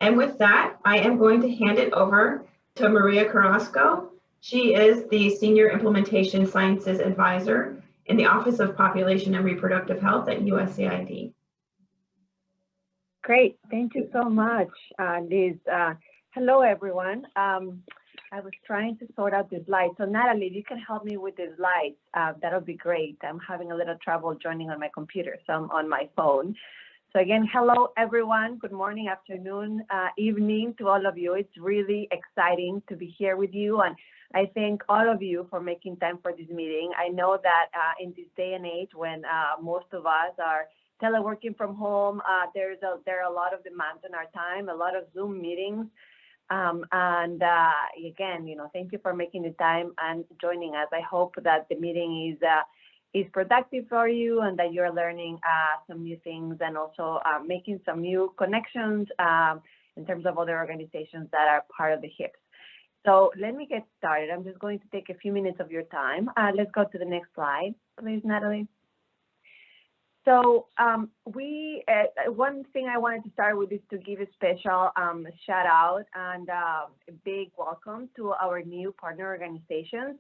And with that, I am going to hand it over to Maria Carrasco. She is the Senior Implementation Sciences Advisor in the Office of Population and Reproductive Health at USAID. Great, thank you so much, Liz. Hello, everyone. I was trying to sort out the slides. So Natalie, if you can help me with the slides, that'll be great. I'm having a little trouble joining on my computer, so I'm on my phone. So again, hello, everyone. Good morning, afternoon, evening to all of you. It's really exciting to be here with you. And I thank all of you for making time for this meeting. I know that in this day and age when most of us are teleworking from home, there are a lot of demands on our time, a lot of Zoom meetings. Again, thank you for making the time and joining us. I hope that the meeting is productive for you and that you're learning some new things and also making some new connections in terms of other organizations that are part of the HIPS. So let me get started. I'm just going to take a few minutes of your time. Let's go to the next slide, please, Natalie. So one thing I wanted to start with is to give a special shout out and a big welcome to our new partner organizations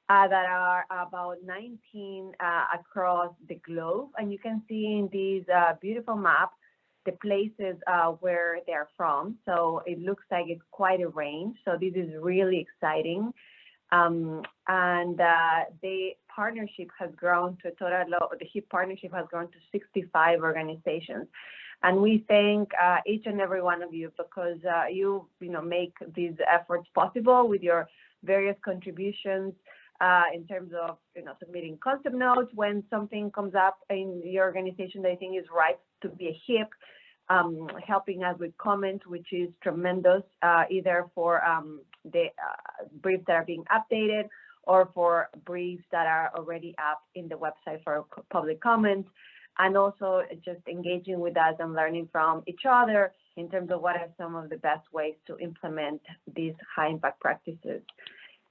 that are about 19 across the globe. And you can see in this beautiful map the places where they're from. So it looks like it's quite a range. So this is really exciting. The partnership has grown to a total of, the HIP partnership has grown to 65 organizations. And we thank each and every one of you because you make these efforts possible with your various contributions in terms of submitting concept notes when something comes up in your organization that I think is right to be a HIP, helping us with comments, which is tremendous, either for the briefs that are being updated or for briefs that are already up in the website for public comments, and also just engaging with us and learning from each other in terms of what are some of the best ways to implement these high impact practices.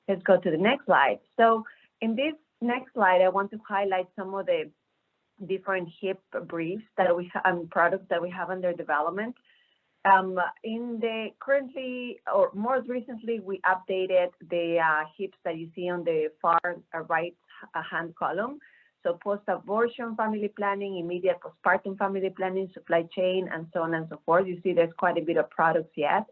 Let's go to the next slide. So in this next slide, I want to highlight some of the different HIP briefs that we have and products that we have under development. In the currently, or most recently, we updated the HIPs that you see on the far right hand column. So post-abortion family planning, immediate postpartum family planning, supply chain, and so on and so forth. You see there's quite a bit of products yet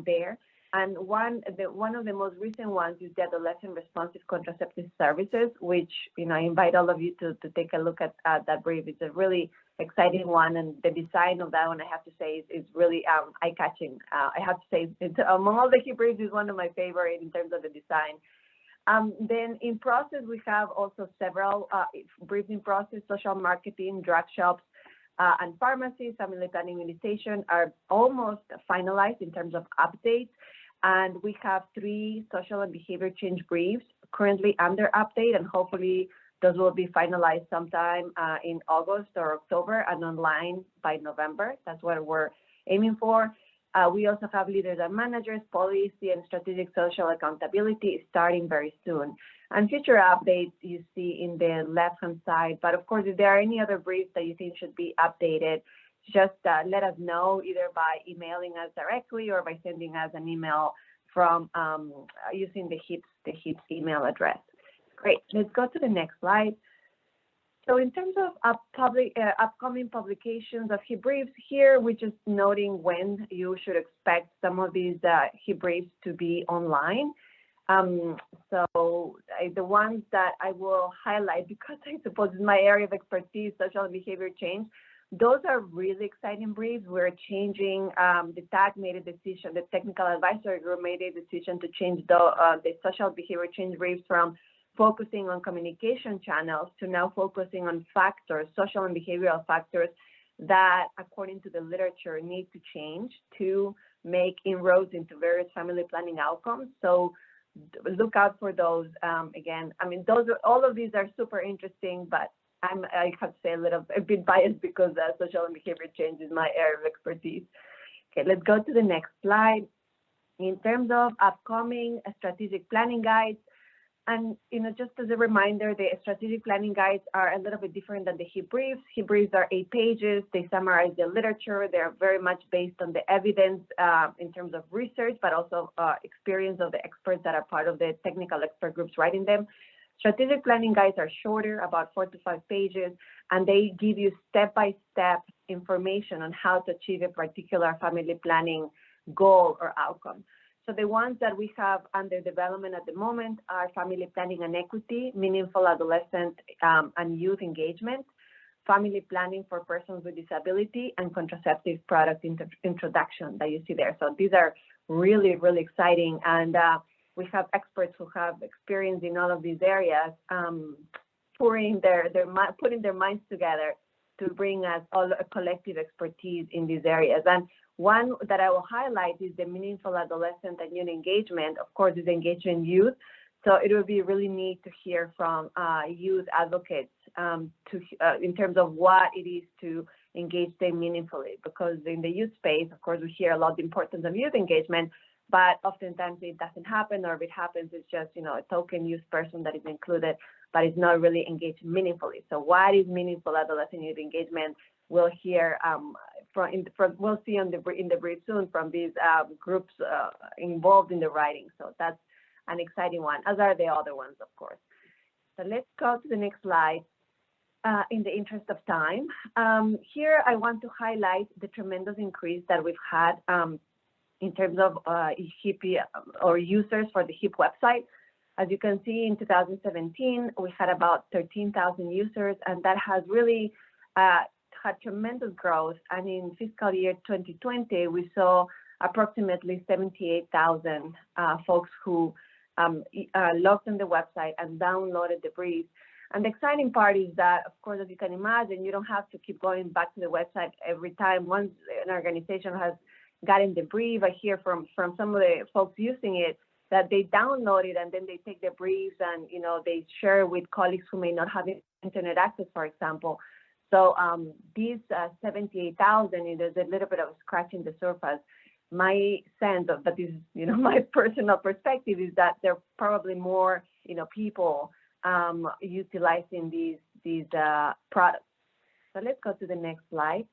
there. And one of the most recent ones is the adolescent responsive contraceptive services, which I invite all of you to take a look at that brief. It's a really exciting one, and the design of that one, I have to say, is really eye-catching. I have to say, among all the HIP briefs, is one of my favorite in terms of the design. Then in process, we have also several briefs in process: social marketing, drug shops, and pharmacies, family planning, immunization are almost finalized in terms of updates. And we have 3 social and behavior change briefs currently under update, and hopefully those will be finalized sometime in August or October and online by November. That's what we're aiming for. We also have leaders and managers, policy and strategic social accountability starting very soon. And future updates you see in the left-hand side. But of course, if there are any other briefs that you think should be updated, just let us know either by emailing us directly or by sending us an email from using the HIPS email address. Great, let's go to the next slide. So in terms of upcoming publications of HIP briefs, here we're just noting when you should expect some of these HIP briefs to be online. So the ones that I will highlight, because I suppose it's my area of expertise, social and behavior change, those are really exciting briefs. We're changing, the TAC made a decision, the technical advisory group made a decision to change the social behavior change briefs from focusing on communication channels to now focusing on factors, social and behavioral factors that, according to the literature, need to change to make inroads into various family planning outcomes. So look out for those. Again, I mean, all of these are super interesting, but I have to say a bit biased because social and behavior change is my area of expertise. Okay, let's go to the next slide. In terms of upcoming strategic planning guides, And just as a reminder, the strategic planning guides are a little bit different than the HIP briefs. HIP briefs are 8 pages. They summarize the literature. They're very much based on the evidence in terms of research, but also experience of the experts that are part of the technical expert groups writing them. Strategic planning guides are shorter, about 4 to 5 pages, and they give you step-by-step information on how to achieve a particular family planning goal or outcome. So the ones that we have under development at the moment are family planning and equity, meaningful adolescent and youth engagement, family planning for persons with disability, and contraceptive product introduction that you see there. So these are really, really exciting. And we have experts who have experience in all of these areas, putting their minds together to bring us all a collective expertise in these areas. And one that I will highlight is the meaningful adolescent and youth engagement. Of course, is engaging youth. So it would be really neat to hear from youth advocates in terms of what it is to engage them meaningfully. Because in the youth space, of course, we hear a lot the importance of youth engagement, but oftentimes it doesn't happen, or if it happens, it's just a token youth person that is included, but it's not really engaged meaningfully. So what is meaningful adolescent youth engagement? We'll hear we'll see in the brief soon from these groups involved in the writing. So that's an exciting one, as are the other ones, of course. So let's go to the next slide. In the interest of time, here I want to highlight the tremendous increase that we've had in terms of HIP or users for the HIP website. As you can see, in 2017, we had about 13,000 users, and that has really had tremendous growth. And in fiscal year 2020, we saw approximately 78,000 folks who logged on the website and downloaded the brief. And the exciting part is that, of course, as you can imagine, you don't have to keep going back to the website every time. Once an organization has gotten the brief, I hear from some of the folks using it that they download it and then they take the briefs and they share with colleagues who may not have internet access, for example. So these 78,000, there's a little bit of scratching the surface. My sense of that is, my personal perspective is that there are probably more, people utilizing these products. So let's go to the next slide.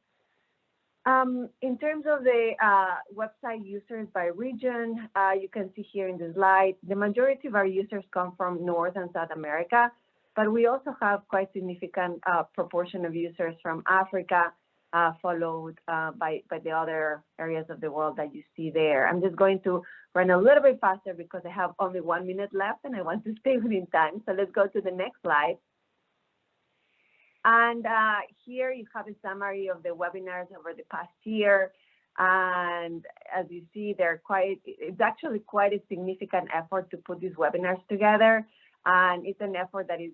In terms of the website users by region, you can see here in the slide, the majority of our users come from North and South America, but we also have quite significant proportion of users from Africa, followed by the other areas of the world that you see there. I'm just going to run a little bit faster because I have only 1 minute left and I want to stay within time. So let's go to the next slide. And here you have a summary of the webinars over the past year. And as you see, it's actually quite a significant effort to put these webinars together. And it's an effort that is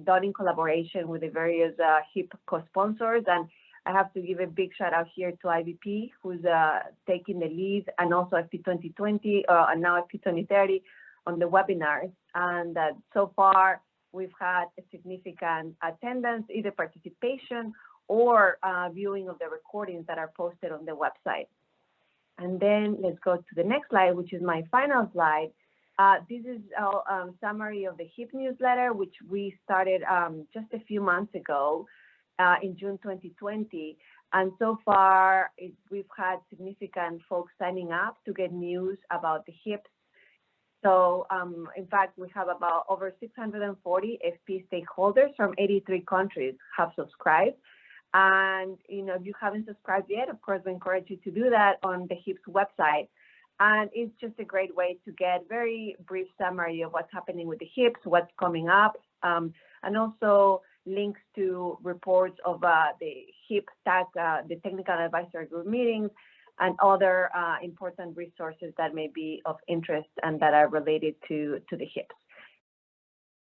done in collaboration with the various HIP co-sponsors. And I have to give a big shout out here to IVP, who's taking the lead, and also FP 2020 and now FP 2030 on the webinars. And so far, we've had a significant attendance, either participation or viewing of the recordings that are posted on the website. And then let's go to the next slide, which is my final slide. This is a summary of the HIP newsletter, which we started just a few months ago in June 2020. And so far, we've had significant folks signing up to get news about the HIPs. So in fact, we have about over 640 FP stakeholders from 83 countries have subscribed. And if you haven't subscribed yet, of course, we encourage you to do that on the HIP's website. And it's just a great way to get very brief summary of what's happening with the HIPs, what's coming up, and also links to reports of the HIP TAC, the Technical Advisory Group meetings, and other important resources that may be of interest and that are related to the HIPs.